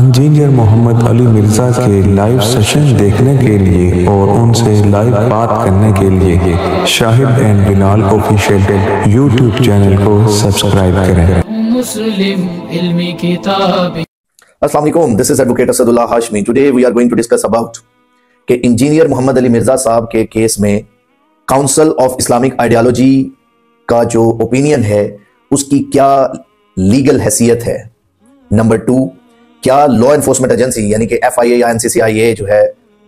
Engineer Mohammad Ali Mirza के live session देखने के लिए और उनसे लाइव बात करने के लिए Shahid and Bilal official YouTube channel को सब्सक्राइब करें। मुस्लिम इल्मी किताब। अस्सलाम वालेकुम, this is advocate Asadullah Hashmi. Today we are going to discuss about कि इंजीनियर मोहम्मद अली मिर्ज़ा साहब के केस में काउंसिल ऑफ इस्लामिक आइडियोलॉजी का जो ओपिनियन है उसकी क्या लीगल हैसियत है। नंबर 2, क्या लॉ एनफोर्समेंट एजेंसी यानी कि FIA या NCCIA जो है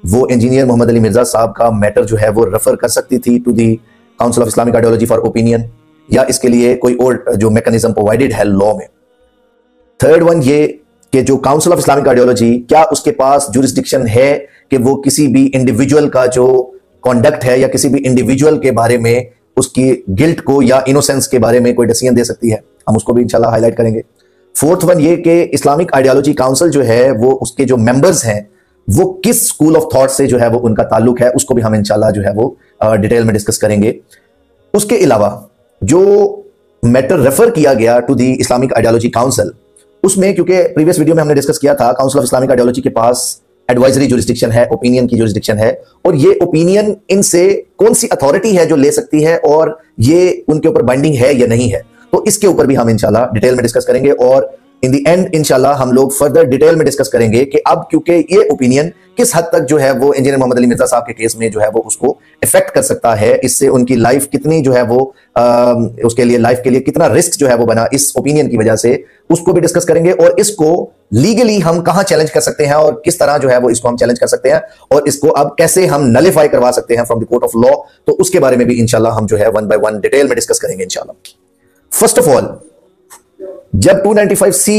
वो इंजीनियर मोहम्मद अली मिर्ज़ा साहब का मैटर जो है वो रेफर कर सकती थी to the council of Islamic ideology for opinion, या इसके लिए कोई और जो मैकेनिज्म प्रोवाइडेड है लॉ में। थर्ड वन ये कि जो काउंसिल ऑफ इस्लामिक आइडियोलॉजी, क्या उसके पास जुरिस्डिक्शन है कि वो किसी भी इंडिविजुअल का जो कॉन्डक्ट है या किसी भी इंडिविजुअल के बारे में उसकी गिल्ट को या इनोसेंस के बारे में कोई डिसीजन दे सकती है। हम उसको भी इंशाल्लाह हाईलाइट करेंगे। फोर्थ वन ये कि इस्लामिक आइडियोलॉजी काउंसिल जो है वो उसके जो मेंबर्स हैं वो किस स्कूल ऑफ थॉट से जो है वो उनका ताल्लुक है, उसको भी हम इंशाल्लाह जो है वो डिटेल में डिस्कस करेंगे। उसके अलावा जो मैटर रेफर किया गया to the Islamic ideology council, उसमें क्योंकि प्रीवियस वीडियो में हमने डिस्कस किया था काउंसिल ऑफ इस्लामिक आइडियोलॉजी के पास एडवाइजरी जुरिस्डिक्शन है, ओपिनियन की जुरिस्डिक्शन है, और ये ओपिनियन इनसे कौन सी अथॉरिटी है जो ले सकती है और ये उनके ऊपर बाइंडिंग है या नहीं है, तो इसके ऊपर भी हम इंशाल्लाह डिटेल में डिस्कस करेंगे। और इन द एंड इंशाल्लाह हम लोग फर्दर डिटेल में डिस्कस करेंगे कि अब क्योंकि ये ओपिनियन किस हद तक जो है वो इंजीनियर मोहम्मद अली मिर्ज़ा साहब के केस में जो है वो उसको इफेक्ट कर सकता है, इससे उनकी लाइफ कितनी जो है वो उसके लिए लाइफ के लिए कितना रिस्क जो है वो बना इस ओपिनियन की वजह से, उसको भी डिस्कस करेंगे। और इसको लीगली हम कहां चैलेंज कर सकते हैं और किस तरह जो है वो इसको हम चैलेंज कर सकते हैं, और इसको अब कैसे हम नलिफाई करवा सकते हैं from the court of law, तो उसके बारे में भी इंशाल्लाह हम जो है वन बाय वन डिटेल में डिस्कस करेंगे इंशाल्लाह। फर्स्ट ऑफ ऑल, जब 295C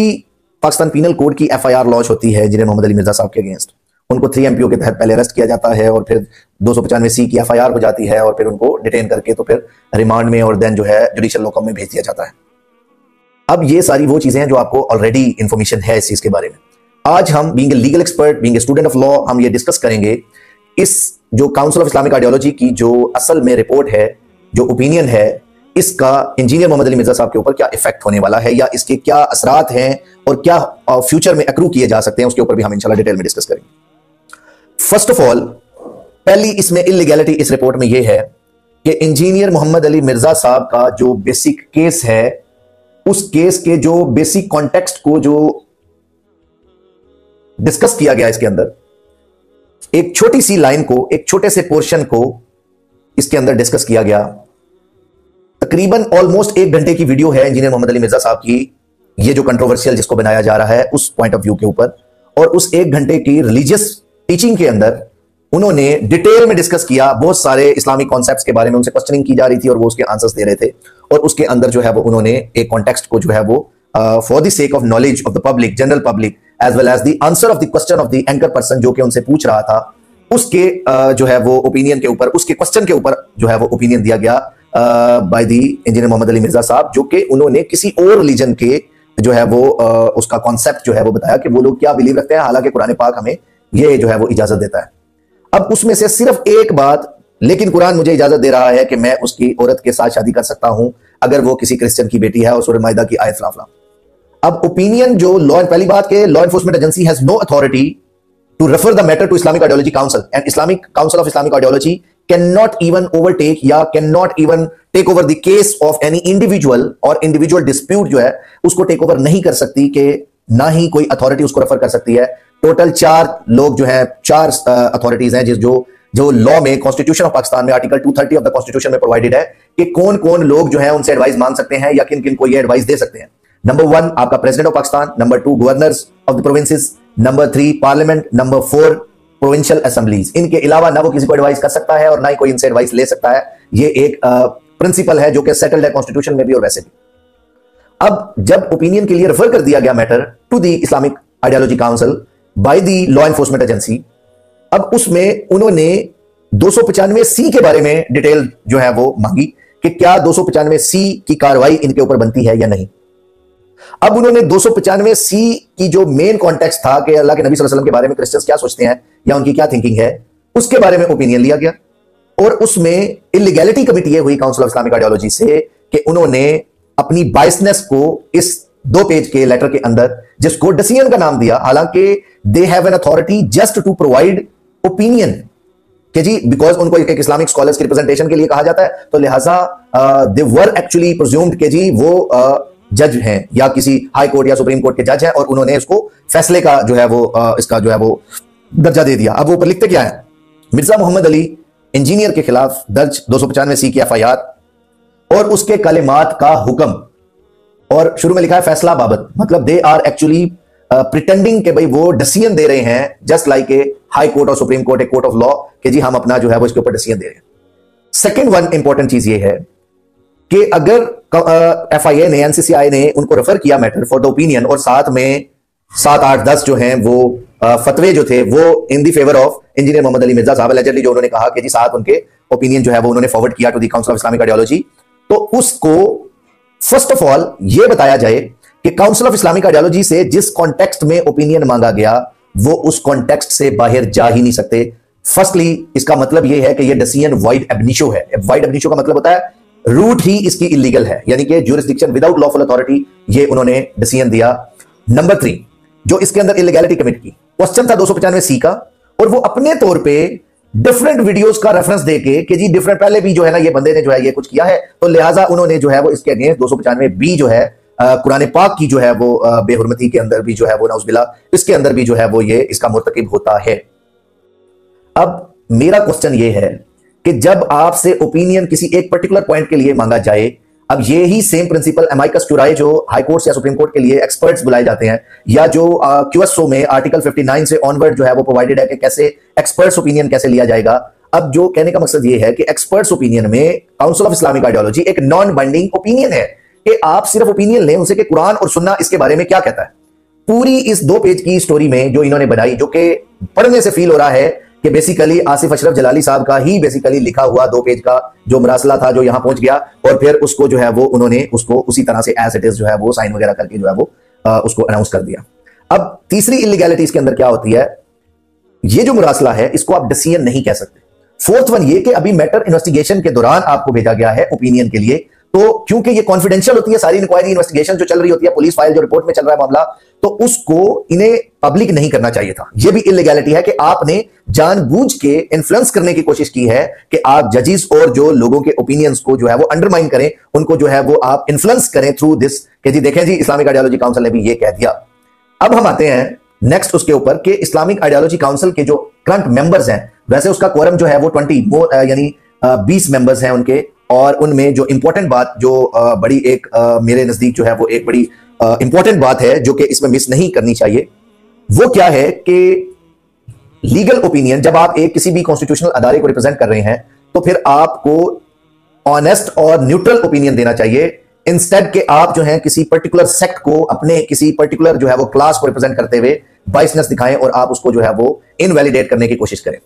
पाकिस्तान पीनल कोड की FIR लॉन्च होती है इंजीनियर मोहम्मद अली मिर्ज़ा साहब के अगेंस्ट, उनको 3 MPO के तहत पहले अरेस्ट किया जाता है और फिर 295C की FIR हो जाती है और फिर उनको डिटेन करके तो फिर रिमांड में और देन जो है जुडिशियल लॉकअप में भेज दिया जाता है। अब ये सारी वो चीजें हैं जो आपको ऑलरेडी इंफॉर्मेशन है इस चीज के बारे में। आज हम being a legal expert, being a student of law, हम ये डिस्कस करेंगे इस जो काउंसिल ऑफ इस्लामिक आइडियोलॉजी की जो असल में रिपोर्ट है, जो ओपिनियन है, इसका इंजीनियर मोहम्मद अली मिर्ज़ा साहब के ऊपर क्या इफेक्ट होने वाला है या इसके क्या असरात हैं और क्या फ्यूचर में अक्रू किए जा सकते हैं, उसके ऊपर भी हम इंशाल्लाह डिटेल में डिस्कस करेंगे। फर्स्ट ऑफ ऑल, पहली इसमें इलीगैलिटी इस रिपोर्ट में यह है कि इंजीनियर मोहम्मद अली मिर्ज़ा साहब का जो बेसिक केस है, उस केस के जो बेसिक कॉन्टेक्स्ट को जो डिस्कस किया गया इसके अंदर, एक छोटी सी लाइन को, एक छोटे से पोर्शन को इसके अंदर डिस्कस किया गया। तकरीबन ऑलमोस्ट 1 घंटे की वीडियो है इंजीनियर मोहम्मद अली मिर्ज़ा साहब की, ये जो कंट्रोवर्शियल जिसको बनाया जा रहा है उस पॉइंट ऑफ व्यू के ऊपर, और उस 1 घंटे की रिलीजियस टीचिंग के अंदर उन्होंने डिटेल में डिस्कस किया बहुत सारे इस्लामिक कॉन्सेप्ट्स के बारे में, उनसे क्वेश्चनिंग की जा रही थी और वो उसके आंसर्स दे रहे थे, और उसके अंदर जो है वो उन्होंने एक कॉन्टेक्स्ट को जो है वो for the sake of knowledge of the public, general public, as well as the answer of the question of the anchor person जो कि उनसे पूछ रहा था, उसके जो है वो ओपिनियन के ऊपर, उसके क्वेश्चन के ऊपर जो है वो ओपिनियन दिया गया by the engineer Mohammad Ali Mirza साहब, जो कि उन्होंने किसी और रिलीजन के जो है वो उसका कॉन्सेप्ट जो है वो बताया कि वो लोग क्या बिलीव रखते हैं, हालांकि कुरान पाक हमें ये जो है वो इजाजत देता है। अब उसमें से सिर्फ एक बात, लेकिन कुरान मुझे इजाजत दे रहा है कि मैं उसकी औरत के साथ शादी कर सकता हूं अगर वो किसी क्रिश्चियन की बेटी है, और सूरह माइदा की आयत फलाफला। अब ओपिनियन जो लॉ, पहली बात के law enforcement agency has no authority to refer the matter to Islamic ideology council, and Islamic council of Islamic ideology cannot even overtake या cannot even take over the case of any individual, और individual dispute जो है उसको take over नहीं कर सकती, कि ना ही कोई अथॉरिटी उसको रेफर कर सकती है। टोटल 4 लोग जो है, 4 अथॉरिटीज हैं जो लॉ में, कॉन्स्टिट्यूशन ऑफ पाकिस्तान में आर्टिकल 230 ऑफ द कॉन्स्टिट्यूशन में प्रोवाइडेड है कि कौन कौन लोग जो है उनसे एडवाइस मांग सकते हैं या किन किन को ये एडवाइस दे सकते हैं। नंबर 1 आपका president of Pakistan, number 2 governors of the provinces, number 3 parliament, number 4 provincial assemblies. इनके अलावा ना वो किसी को एडवाइस कर सकता है और ना ही कोई इनसे एडवाइस ले सकता है। ये एक प्रिंसिपल है जो कि सेटल्ड है कॉन्स्टिट्यूशन में भी और वैसे भी। अब जब ओपिनियन के लिए रेफर कर दिया गया matter to the Islamic ideology council by the law enforcement agency, अब उसमें उन्होंने 295C के बारे में डिटेल जो है वो मांगी कि क्या 295C की कार्रवाई इनके ऊपर बनती है या नहीं। अब उन्होंने 295C की जो मेन कॉन्टेक्स्ट था कि अल्लाह के नबी सल्लल्लाहु अलैहि वसल्लम के बारे में क्रिश्चियंस क्या सोचते हैं या उनकी क्या थिंकिंग है, उसके बारे में ओपिनियन लिया गया, और उसमें इलीगैलिटी कमिट ये हुई काउंसिल ऑफ इस्लामिक आइडियोलॉजी से कि उन्होंने अपनी बायसनेस को इस 2 पेज के लेटर के अंदर जिसको डिसीजन का नाम दिया, हालांकि they have an authority just to provide opinion कि जी बिकॉज उनको एक इस्लामिक स्कॉलर्स की रिप्रेजेंटेशन के लिए कहा जाता है, तो लिहाजा दे वर एक्चुअली प्रिज्यूम्ड कि जी वो जज हैं या किसी हाई कोर्ट या सुप्रीम कोर्ट के जज हैं और उन्होंने इसको फैसले का जो है वो इसका जो है वो दर्जा दे दिया। अब वो ऊपर लिखते क्या है, मिर्जा मोहम्मद अली इंजीनियर के खिलाफ दर्ज 295C की FIR और उसके कलिमात का हुक्म, और शुरू में लिखा है फैसला बाबत, मतलब दे आर एक्चुअली प्रिटेंडिंग कि भाई वो डिसीजन दे रहे हैं just like a high court और supreme court, a court of law, कि जी हम अपना जो है वो इसके ऊपर डिसीजन दे रहे हैं। सेकेंड वन इंपॉर्टेंट चीज ये है कि अगर FIA ने, NCCI ने उनको रेफर किया मैटर फॉर द ओपिनियन और साथ में 7, 8, 10 जो हैं वो फतवे जो थे वो in the favour of engineer Mohammad Ali Mirza साहब, एलिजिडली जो उन्होंने कहा कि जी 7 उनके ओपिनियन जो है वो उन्होंने फॉरवर्ड किया to the council of Islamic ideology, तो उसको फर्स्ट ऑफ ऑल ये बताया जाए कि काउंसिल ऑफ इस्लामिक आइडियोलॉजी से जिस कॉन्टेक्स्ट में ओपिनियन मांगा गया वो उस कॉन्टेक्स्ट से बाहर जा ही नहीं सकते। फर्स्टली इसका मतलब यह है कि यह डिसीजन वाइड एबनिशो है। वाइड एबनिशो का मतलब होता है रूट ही इसकी इलीगल है, यानी कि ज्यूरिसडिक्शन विदाउट लॉफुल अथॉरिटी, ये उन्होंने डिसीजन दिया। नंबर 3 जो इसके अंदर इलीगैलिटी कमिट की, क्वेश्चन था 295C का, और वो अपने तौर पे डिफरेंट वीडियोस का रेफरेंस देके कि जी डिफरेंट पहले भी जो है ना ये बंदे ने जो है ये कुछ किया है, तो लिहाजा उन्होंने जो है वो इसके अगेंस्ट 295B जो है कुरान पाक की जो है वो बेहुरमती के अंदर भी जो है वो नाउज़ुबिल्लाह इसके अंदर भी जो है वो ये इसका मुर्तकिब होता है। अब मेरा क्वेश्चन ये है कि जब आपसे ओपिनियन किसी एक पर्टिकुलर पॉइंट के लिए मांगा जाए, अब ये ही सेम प्रिंसिपल अमाइकस क्यूराई जो हाई कोर्ट या सुप्रीम कोर्ट के लिए एक्सपर्ट्स बुलाए जाते हैं, या जो QSO में आर्टिकल 59 से ऑनवर्ड जो है वो प्रोवाइडेड है कि कैसे एक्सपर्ट्स ओपिनियन कैसे लिया जाएगा। अब जो कहने का मकसद ये है कि एक्सपर्ट्स ओपिनियन में काउंसिल ऑफ इस्लामिक आइडियोलॉजी एक नॉन बाइंडिंग ओपिनियन है कि आप सिर्फ ओपिनियन लें उनसे कि कुरान और सुन्ना इसके बारे में क्या कहता है। पूरी इस 2 पेज की स्टोरी में जो इन्होंने बनाई, जो कि पढ़ने से फील हो रहा है कि बेसिकली आसिफ अशरफ जलाली साहब का ही बेसिकली लिखा हुआ 2 पेज का जो मरासला था जो यहां पहुंच गया, और फिर उसको जो है वो उन्होंने उसको उसी तरह से एज इट इज जो है वो साइन वगैरह करके जो है वो उसको अनाउंस कर दिया। अब तीसरी इलीगैलिटी इसके अंदर क्या होती है, ये जो मरासला है इसको आप डिसीजन नहीं कह सकते। फोर्थ वन ये कि अभी मैटर इन्वेस्टिगेशन के दौरान आपको भेजा गया है ओपिनियन के लिए, तो क्योंकि ये कॉन्फिडेंशियल होती है सारी इंक्वायरी इन्वेस्टिगेशन जो चल रही होती है, पुलिस फाइल जो रिपोर्ट में चल रहा है मामला, तो उसको इन्हें पब्लिक नहीं करना चाहिए था। ये भी इलीगैलिटी है कि आपने जानबूझ के इन्फ्लुएंस करने की कोशिश की है कि आप जजेस और जो लोगों के ओपिनियंस को जो है वो अंडरमाइन करें, उनको जो है वो आप इन्फ्लुएंस करें थ्रू दिस कि जी देखें जी इस्लामिक आइडियोलॉजी काउंसिल ने भी ये कह दिया। अब हम आते हैं नेक्स्ट उसके ऊपर कि इस्लामिक आइडियोलॉजी काउंसिल के जो करंट मेंबर्स हैं, वैसे उसका क्वोरम जो है वो 20 यानी 20 मेंबर्स हैं उनके, और उनमें जो इंपॉर्टेंट बात जो बड़ी एक मेरे नजदीक जो है वो एक बड़ी इंपॉर्टेंट बात है जो कि इसमें मिस नहीं करनी चाहिए, वो क्या है कि लीगल ओपिनियन जब आप एक किसी भी कॉन्स्टिट्यूशनल अदारे को रिप्रेजेंट कर रहे हैं तो फिर आपको ऑनेस्ट और न्यूट्रल ओपिनियन देना चाहिए, इंस्टेड के आप जो है किसी पर्टिकुलर सेक्ट को, अपने किसी पर्टिकुलर जो है वो क्लास को रिप्रेजेंट करते हुए बाइसनेस दिखाएं और आप उसको जो है वो इनवैलिडेट करने की कोशिश करें।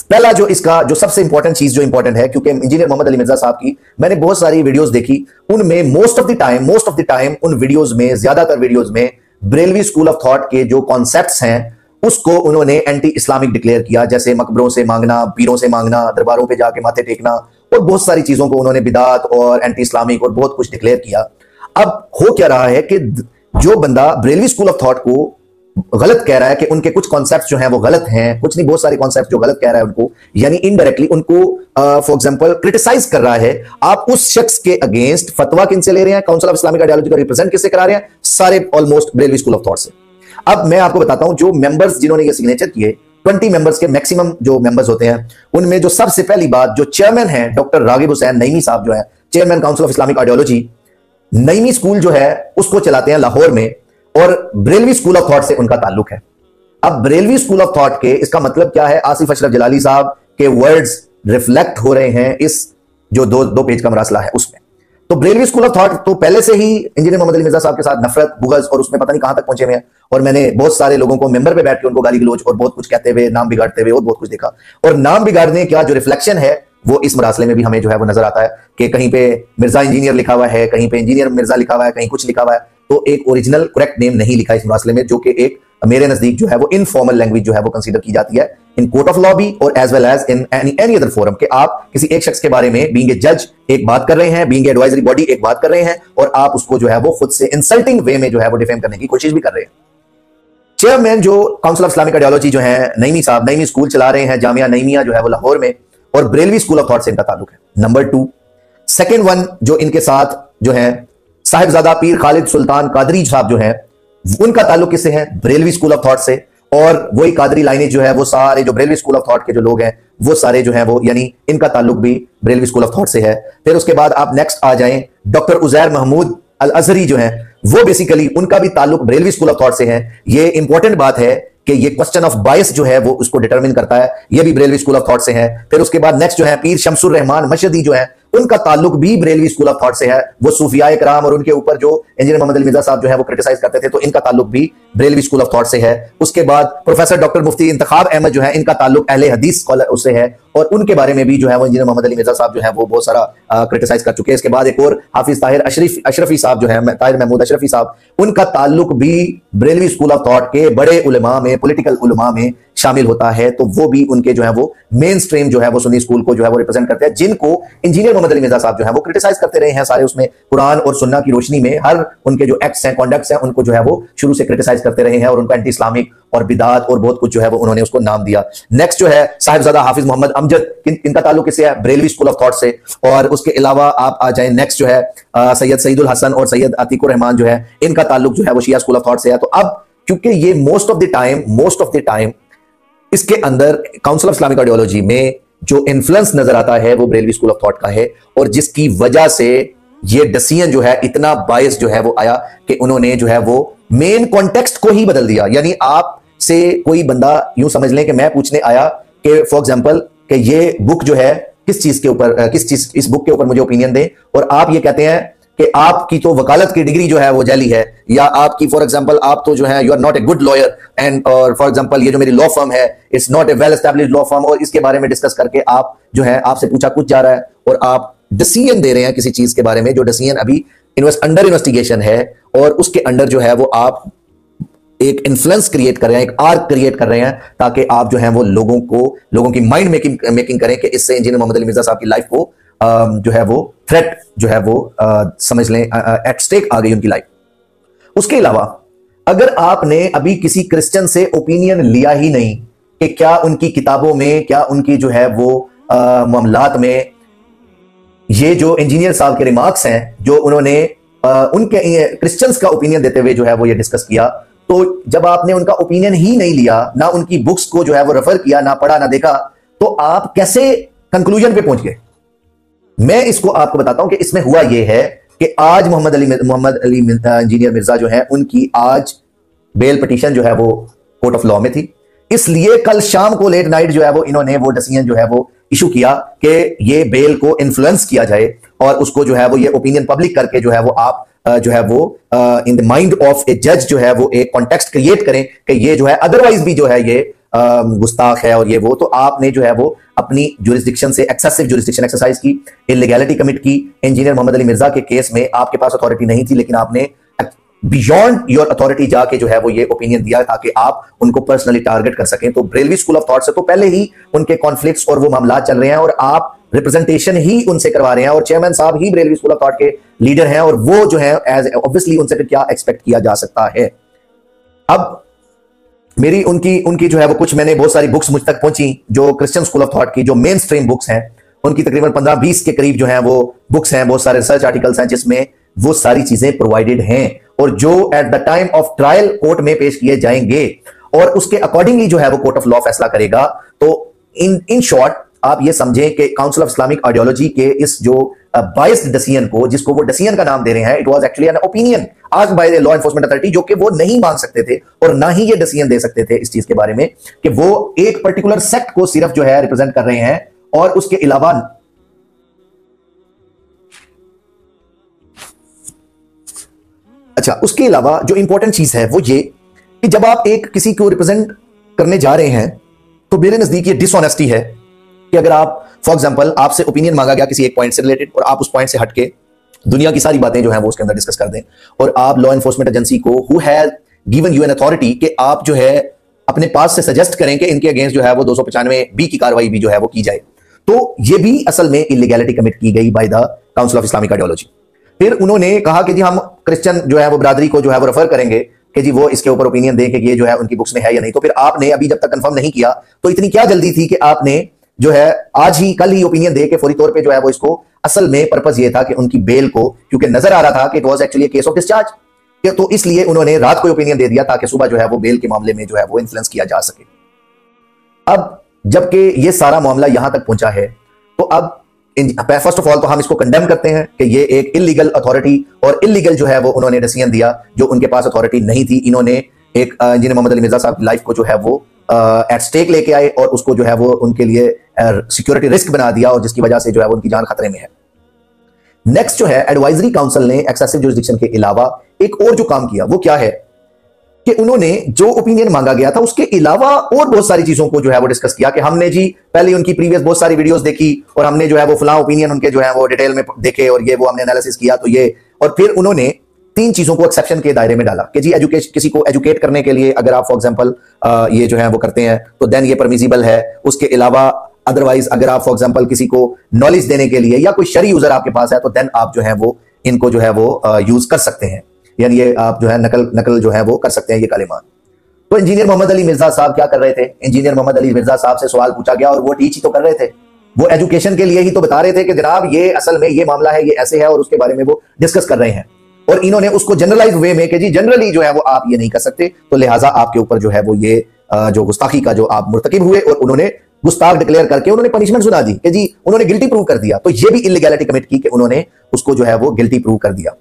पहला जो इसका जो सबसे इंपॉर्टेंट चीज जो इंपॉर्टेंट है, क्योंकि इंजीनियर मोहम्मद अली मिर्जा साहब की मैंने बहुत सारी वीडियोस देखी, उनमें मोस्ट ऑफ द टाइम उन वीडियोस में, ज्यादातर वीडियोस में बरेलवी स्कूल ऑफ थॉट के जो कॉन्सेप्ट्स हैं उसको उन्होंने एंटी इस्लामिक डिक्लेयर किया, जैसे मकबरों से मांगना, पीरों से मांगना, दरबारों पे जाके माथे टेकना, और बहुत सारी चीजों को उन्होंने बिदात और एंटी इस्लामिक और बहुत कुछ डिक्लेयर किया। अब हो क्या रहा है कि जो बंदा बरेलवी स्कूल ऑफ थॉट को गलत कह रहा है कि उनके कुछ कॉन्सेप्ट्स जो हैं वो गलत हैं, कुछ नहीं बहुत सारे कॉन्सेप्ट्स जो गलत कह रहा है उनको, यानी इनडायरेक्टली उनको फॉर एग्जांपल क्रिटिसाइज कर रहा है, आप उस शख्स के अगेंस्ट फतवा किनसे ले रहे हैं, काउंसिल ऑफ इस्लामिक आइडियोलॉजी को रिप्रेजेंट किससे करा रहे हैं, सारे almost Barelvi school of thought से। अब मैं आपको बताता हूं जो मेंबर्स जिन्होंने ये सिग्नेचर किए, 20 मेंबर्स के मैक्सिमम जो मेंबर्स होते हैं, उनमें जो सबसे पहली बात जो चेयरमैन है डॉक्टर रागिब हुसैन नईमी साहब जो है chairman council of Islamic ideology, Naimi school जो है उसको चलाते हैं लाहौर में, और बरेलवी स्कूल ऑफ थॉट से उनका ताल्लुक है। अब बरेलवी स्कूल ऑफ थॉट के इसका मतलब क्या है, आसिफ अशरफ जलाली साहब के वर्ड्स रिफ्लेक्ट हो रहे हैं इस जो दो पेज का मरासला है उसमें। तो बरेलवी स्कूल ऑफ थॉट तो पहले से ही इंजीनियर मोहम्मद अली मिर्जा साहब के साथ नफरत, बुग़ज़ और उसमें पता नहीं कहां तक पहुंचे हुए हैं, और मैंने बहुत सारे लोगों को मेंबर पे बैठ के उनको गाली गलौज और बहुत कुछ कहते हुए, नाम बिगाड़ते हुए और बहुत कुछ देखा, और नाम बिगाड़ने का जो रिफ्लेक्शन है वो इस मरासले में भी हमें जो है वो नजर आता है कि कहीं पे मिर्जा इंजीनियर लिखा हुआ है, कहीं पे इंजीनियर मिर्जा लिखा हुआ है, कहीं कुछ लिखा हुआ है, तो एक ओरिजिनल करेक्ट नेम नहीं लिखा इस मरासले में, जो कि एक मेरे नजदीक जो है वो इनफॉर्मल लैंग्वेज जो है वो कंसीडर की जाती है इन कोर्ट ऑफ लॉ भी और as well as in any other forum, कि आप किसी एक शख्स के बारे में बीइंग ए जज एक बात कर रहे हैं, बीइंग एडवाइजरी बॉडी एक बात कर रहे हैं, और आप उसको जो है वो खुद से इंसल्टिंग वे में जो है वो डिफेम करने की कोशिश भी कर रहे हैं। चेयरमैन जो काउंसिल ऑफ इस्लामिक आइडियोलॉजी जो है नईमी साहब, नईमी स्कूल चला रहे हैं, जामिया नईमिया जो है वो लाहौर में, और बरेलवी स्कूल ऑफ थॉट से इनका ताल्लुक है। नंबर 2, सेकेंड वन जो इनके साथ जो है साहिबजादा पीर खालिद सुल्तान कादरी साहब जो है, उनका ताल्लुक किससे है? बरेलवी स्कूल ऑफ थॉट से। और वही कादरी लाइनेज जो है वो सारे जो बरेलवी स्कूल ऑफ थॉट के जो लोग हैं वो सारे जो हैं वो, यानी इनका ताल्लुक भी बरेलवी स्कूल ऑफ थॉट से है। फिर उसके बाद आप नेक्स्ट आ जाएं, डॉक्टर उजैर महमूद अल अजहरी जो है वो बेसिकली उनका भी ताल्लुक बरेलवी स्कूल ऑफ थॉट से है। ये इंपॉर्टेंट बात है कि ये क्वेश्चन ऑफ बायस जो है वो उसको डिटरमिन करता है, ये भी बरेलवी स्कूल ऑफ थॉट से है। फिर उसके बाद नेक्स्ट जो है पीर शमसुर रहमान मशहदी जो है, उनका ताल्लुक भी बरेलवी स्कूल ऑफ थॉट से है। वो सूफिया कराम और उनके ऊपर जो इंजीनियर मोहम्मद अली मिर्जा साहब जो है वो क्रिटिसाइज करते थे, तो इनका ताल्लुक भी बरेलवी स्कूल ऑफ थॉट से है। उसके बाद प्रोफेसर डॉक्टर मुफ्ती इंतखाब अहमद जो है, इनका ताल्लुक अहले हदीस स्कॉलर उससे है, और उनके बारे में भी जो है वो इंजीनियर मोहम्मद अली मिर्जा साहब जो है वो बहुत सारा क्रिटिसाइज कर चुके हैं। इसके बाद एक और हाफिज ताहिर अशरफी साहब जो है, ताहिर महमूद अशरफी साहब, उनका ताल्लुक भी बरेलवी स्कूल ऑफ थॉट के बड़े उलमा में, पॉलिटिकल उलमा में शामिल होता है। तो वो भी उनके जो है वो मेन स्ट्रीम जो है वो सुन्नी स्कूल को जो है वो रिप्रेजेंट करते हैं, जिनको इंजीनियर मोहम्मद अली मिर्जा साहब जो है वो क्रिटिसाइज करते रहे हैं सारे, उसमें कुरान और सुन्ना की रोशनी में हर उनके जो एक्ट्स हैं, कॉन्डक्ट्स हैं, उनको जो है वो शुरू से क्रिटिसाइज करते रहे हैं, और उनको एंटी इस्लामिक और बिदात और बहुत कुछ जो है वो उन्होंने उसको नाम दिया। नेक्स्ट जो है साहिबजादा हाफिज मोहम्मद अमजद, इनका ताल्लुक किससे है? बरेलवी स्कूल ऑफ थॉट से। और उसके अलावा आप आ जाए नेक्स्ट जो है सैयद सईदुल हसन और सैयद अतीकुर रहमान जो है, इनका ताल्लुक जो है वो शिया स्कूल ऑफ थॉट से है। तो अब क्योंकि ये मोस्ट ऑफ द टाइम इसके अंदर काउंसिल ऑफ इस्लामिक आइडियोलॉजी में जो इन्फ्लुएंस नजर आता है वो बरेलवी स्कूल ऑफ थॉट का है, और जिसकी वजह से ये डिसीजन जो है इतना बायस जो है वो आया कि उन्होंने जो है वो मेन कॉन्टेक्स्ट को ही बदल दिया। यानी आप से कोई बंदा यूं समझ लें कि मैं पूछने आया कि फॉर एग्जांपल कि ये बुक जो है किस चीज के ऊपर, इस बुक के ऊपर मुझे ओपिनियन दें, और आप ये कहते हैं कि आपकी तो वकालत की डिग्री जो है वो जाली है, या आपकी फॉर एग्जांपल आप तो जो है you are not a good lawyer, and और फॉर एग्जांपल ये जो मेरी लॉ फर्म है it's not a well established law firm, और इसके बारे में डिस्कस करके आप जो है आपसे पूछा कुछ जा रहा है, और आप डिसीजन दे रहे हैं किसी चीज के बारे में जो डिसीजन अभी अंडर इन्वेस्टिगेशन है, और उसके अंडर जो है वो आप एक इन्फ्लुएंस क्रिएट कर रहे हैं, एक आर्क क्रिएट कर रहे हैं, ताकि आप जो है वो लोगों की माइंड मेकिंग करें कि इससे इंजीनियर मोहम्मद अली मिर्जा साहब की लाइफ को जो है वो थ्रेट जो है वो समझ लें एट स्टेक आ गई उनकी लाइफ। उसके अलावा अगर आपने अभी किसी क्रिश्चियन से ओपिनियन लिया ही नहीं कि क्या उनकी किताबों में, क्या उनकी जो है वो मामलात में ये जो इंजीनियर साहब के रिमार्क्स हैं जो उन्होंने उनके क्रिश्चियंस का ओपिनियन देते हुए जो है वो ये डिस्कस किया, तो जब आपने उनका ओपिनियन ही नहीं लिया, ना उनकी बुक्स को जो है वो रेफर किया, ना पढ़ा, ना देखा, तो आप कैसे कंक्लूजन पे पहुंच गए? मैं इसको आपको बताता हूं कि इसमें हुआ यह है कि आज मोहम्मद अली इंजीनियर मिर्जा जो है, उनकी आज बेल पिटीशन जो है वो कोर्ट ऑफ लॉ में थी, इसलिए कल शाम को लेट नाइट जो है वो इन्होंने वो डिसीजन जो है वो इशू किया कि ये बेल को इन्फ्लुएंस किया जाए, और उसको जो है वो ये ओपिनियन पब्लिक करके जो है वो आप जो है वो इन द माइंड ऑफ ए जज जो है वो एक कॉन्टेक्स्ट क्रिएट करें कि ये जो है अदरवाइज भी जो है ये गुस्ताख है और ये वो। तो आपने जो है वो अपनी जुरिस्डिक्शन से एक्सेसिव जुरिस्डिक्शन एक्सरसाइज की, इलीगैलिटी कमिट की। इंजीनियर मोहम्मद अली मिर्जा के केस में आपके पास अथॉरिटी नहीं थी, लेकिन आपने बियॉन्ड योर अथॉरिटी जाके जो है वो ये ओपिनियन दिया ताकि आप उनको पर्सनली टारगेट कर सकें। तो बरेलवी स्कूल ऑफ थॉट से तो पहले ही उनके कॉन्फ्लिक्ट्स और वो मामला चल रहे हैं, और आप रिप्रेजेंटेशन ही उनसे करवा रहे हैं, और चेयरमैन साहब ही बरेलवी स्कूल ऑफ थॉट के लीडर हैं, और वो जो है एज ऑब्वियसली उनसे फिर क्या एक्सपेक्ट किया जा सकता है। अब मेरी उनकी जो है वो कुछ, मैंने बहुत सारी बुक्स मुझ तक पहुंची जो क्रिश्चियन स्कूल ऑफ थॉट की जो मेन स्ट्रीम बुक्स हैं, उनकी तकरीबन 15-20 के करीब जो है वो बुक्स हैं, बहुत सारे रिसर्च आर्टिकल्स हैं जिसमें वो सारी चीजें प्रोवाइडेड हैं, और जो at the time of trial court में पेश किए जाएंगे, और उसके अकॉर्डिंगली जो है वो कोर्ट ऑफ लॉ फैसला करेगा। तो इन शॉर्ट आप ये समझें कि काउंसिल ऑफ इस्लामिक आइडियोलॉजी के इस जो बायस्ड डिसीजन को, जिसको वो डिसीजन का नाम दे रहे हैं, it was actually an opinion asked by the law enforcement authority, जो कि वो नहीं मान सकते थे और ना ही ये डिसीजन दे सकते थे इस चीज के बारे में कि वो एक पर्टिकुलर सेक्ट को सिर्फ जो है रिप्रेजेंट कर रहे हैं, और उसके अलावा उसके अलावा जो इंपॉर्टेंट चीज है वो ये कि जब आप एक किसी को रिप्रेजेंट करने जा रहे हैं, तो मेरे नजदीक ये डिसऑनेस्टी है कि अगर आप फॉर एग्जांपल आपसे ओपिनियन मांगा गया किसी एक पॉइंट से रिलेटेड, और आप उस पॉइंट से हटके दुनिया की सारी बातें जो हैं वो उसके अंदर डिस्कस कर दें, और आप लॉ एनफोर्समेंट एजेंसी को who has given you an authority कि आप जो है अपने पास से सजेस्ट करें कि इनके अगेंस्ट जो है वो 295 बी की कार्रवाई भी जो है वो की जाए। तो ये भी असल में इलीगैलिटी कमिट की गई by the council of Islamic ideology. फिर उन्होंने कहा कि जी हम क्रिश्चियन जो है वो बरादरी को जो है वो रेफर करेंगे कि जी वो इसके ऊपर ओपिनियन दें कि ये जो है उनकी बुक्स में है या नहीं। तो फिर आपने अभी जब तक कंफर्म नहीं किया तो इतनी क्या जल्दी थी कि आपने जो है आज ही कल ही ओपिनियन दे के फौरी तौर पे जो है वो इसको, असल में पर्पस ये था कि उनकी बेल को, क्योंकि नजर आ रहा था कि it was actually case of discharge, तो इसलिए उन्होंने रात को ओपिनियन दे दिया ताकि सुबह जो है वो बेल के मामले में जो है वो इन्फ्लुएंस किया जा सके। अब जबकि ये सारा मामला यहां तक पहुंचा है तो अब फर्स्ट ऑफ ऑल तो हम इसको कंडेम करते हैं कि ये एक इलीगल अथॉरिटी और इलीगल जो है वो उन्होंने डिसीजन दिया जो उनके पास अथॉरिटी नहीं थी। इन्होंने एक इंजीनियर मोहम्मद अली मिर्जा साहब की लाइफ को जो है वो एट स्टेक लेके आए और उसको जो है वो उनके लिए सिक्योरिटी रिस्क बना दिया और जिसकी वजह से जो है वो उनकी जान खतरे में है। नेक्स्ट जो है एडवाइजरी काउंसिल ने एक्सेसिव जुरिसडिक्शन के अलावा एक और जो काम किया वो क्या है कि उन्होंने जो ओपिनियन मांगा गया था उसके अलावा और बहुत सारी चीजों को जो है वो डिस्कस किया कि हमने जी पहले उनकी प्रीवियस बहुत सारी वीडियोस देखी और हमने जो है वो फलां ओपिनियन उनके जो है वो डिटेल में देखे और ये वो हमने एनालिसिस किया तो ये, और फिर उन्होंने 3 चीजों को एक्सेप्शन के दायरे में डाला कि जी एजुकेशन, किसी को एजुकेट करने के लिए अगर आप फॉर एग्जांपल ये जो है वो करते हैं तो देन ये परमिसिबल है। उसके अलावा अदरवाइज अगर आप फॉर एग्जांपल किसी को नॉलेज देने के लिए या कोई शरी यूजर आपके पास है तो देन आप जो है वो इनको जो है वो यूज कर सकते हैं, यानी ये आप जो है नकल जो है वो कर सकते हैं ये कलिमात। तो इंजीनियर मोहम्मद अली मिर्जा साहब क्या कर रहे थे? इंजीनियर मोहम्मद अली मिर्जा साहब से सवाल पूछा गया और वो टीच ही तो कर रहे थे, वो एजुकेशन के लिए ही तो बता रहे थे कि जनाब ये असल में ये मामला है, ये ऐसे है और उसके बारे में वो डिस्कस कर रहे हैं। और इन्होंने उसको जनरलाइज वे में कि जी जनरली जो है वो आप ये नहीं कर सकते तो लिहाजा आपके ऊपर जो है वो ये जो गुस्ताखी का जो आप मुर्तकिब हुए और उन्होंने गुस्ताख डिक्लेयर करके उन्होंने पनिशमेंट सुना दी कि जी उन्होंने गिल्टी प्रूव कर दिया। तो ये भी इलीगैलिटी कमिट की कि उन्होंने उसको जो है वो गिल्टी प्रूव कर दिया।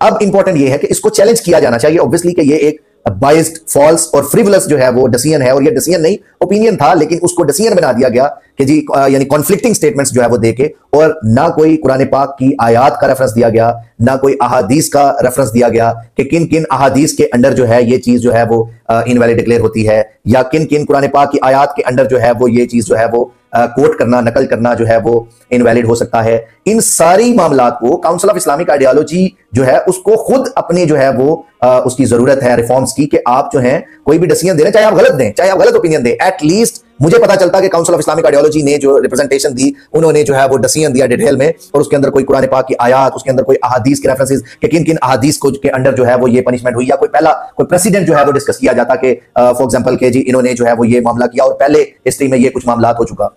अब इंपॉर्टेंट ये है कि इसको चैलेंज किया जाना चाहिए ऑब्वियसली कि ये एक बाइस्ड, फॉल्स और फ्रिवलस जो है वो डिसीजन है और ये डिसीजन नहीं ओपिनियन था लेकिन उसको डिसीजन बना दिया गया कि जी यानी कॉन्फ्लिक्टिंग स्टेटमेंट्स जो है वो देके, और ना कोई कुरान पाक की आयत का रेफरेंस दिया गया ना कोई अहादीस का रेफरेंस दिया गया कि किन किन अहादीस के अंडर जो है ये चीज जो है वो इनवैलिड डिक्लेयर होती है या किन किन कुरान पाक की आयत के अंडर जो है वो ये चीज जो है वो कोट करना, नकल करना जो है वो इनवैलिड हो सकता है। इन सारी मामलात को काउंसिल ऑफ इस्लामिक आइडियोलॉजी जो है उसको खुद अपने जो है वो उसकी जरूरत है रिफॉर्म्स की कि आप जो है कोई भी डिसीजन दे रहे हैं चाहे आप गलत दें चाहे आप गलत ओपिनियन दें, एटलीस्ट मुझे पता चलता कि काउंसिल ऑफ इस्लामिक आइडियोलॉजी ने जो रिप्रेजेंटेशन दी उन्होंने जो है वो डिसीजन दिया डिटेल में और उसके अंदर कोई कुरान पाक की आयत, उसके अंदर कोई अहादीस के रेफरेंसेस कि किन किन अहादीस को के अंडर जो है वो ये पनिशमेंट हुई या कोई पहला कोई प्रेसिडेंट जो है वो डिस्कस किया जाता कि फॉर एग्जांपल के जी इन्होंने जो है वो ये मामला किया और पहले हिस्ट्री में ये कुछ मामला हो चुका।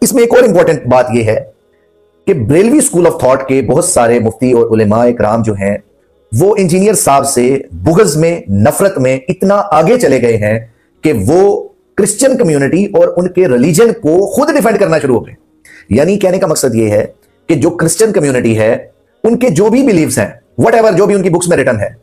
इसमें एक और इंपॉर्टेंट बात यह है कि ब्रेलवी स्कूल ऑफ थॉट के बहुत सारे मुफ्ती और उलेमा इकराम जो हैं वो इंजीनियर साहब से बुग़्ज़ में, नफरत में इतना आगे चले गए हैं कि वो क्रिश्चियन कम्युनिटी और उनके रिलीजन को खुद डिफेंड करना शुरू हो गए। यानी कहने का मकसद यह है कि जो क्रिश्चियन कम्युनिटी है उनके जो भी बिलीव्स हैं, व्हाटएवर जो भी उनकी बुक्स में रिटन है,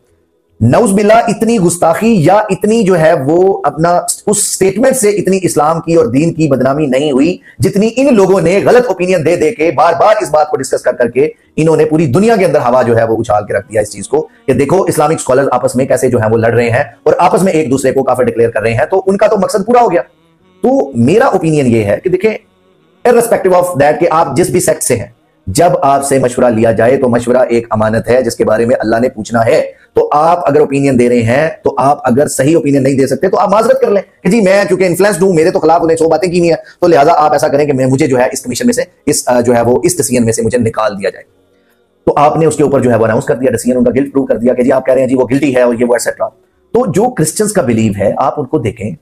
नौज़बिल्ला इतनी गुस्ताखी या इतनी जो है वो अपना उस स्टेटमेंट से इतनी इस्लाम की और दीन की बदनामी नहीं हुई जितनी इन लोगों ने गलत ओपिनियन दे दे के बार बार इस बात को डिस्कस कर करके इन्होंने पूरी दुनिया के अंदर हवा जो है वो उछाल के रख दिया इस चीज को कि देखो इस्लामिक स्कॉलर आपस में कैसे जो है वो लड़ रहे हैं और आपस में एक दूसरे को काफिर डिक्लेयर कर रहे हैं। तो उनका तो मकसद पूरा हो गया। तो मेरा ओपिनियन ये है कि देखें इर्रेस्पेक्टिव ऑफ दैट कि आप जिस भी सेक्ट से हैं, जब आपसे मशवरा लिया जाए तो मशवरा एक अमानत है जिसके बारे में अल्लाह ने पूछना है। तो आप अगर ओपिनियन दे रहे हैं तो आप अगर सही ओपिनियन नहीं दे सकते तो आप माजरत कर लें कि जी मैं क्योंकि इन्फ्लुएंस्ड हूं, मेरे तो खिलाफ उन्हें 100 बातें की नहीं है, तो लिहाजा आप ऐसा करें कि मैं मुझे जो है इस कमीशन में से इस जो है वो इस डिसीजन में से मुझे निकाल दिया जाए। तो आपने उसके ऊपर जो है वो अनाउंस कर दिया, डिसीजन उनका गिल्ट प्रूव कर दिया कि जी आप कह रहे हैं जी वो गिल्टी है और ये वो एटसेट्रा। तो जो क्रिश्चियंस का बिलीव है आप उनको देखें,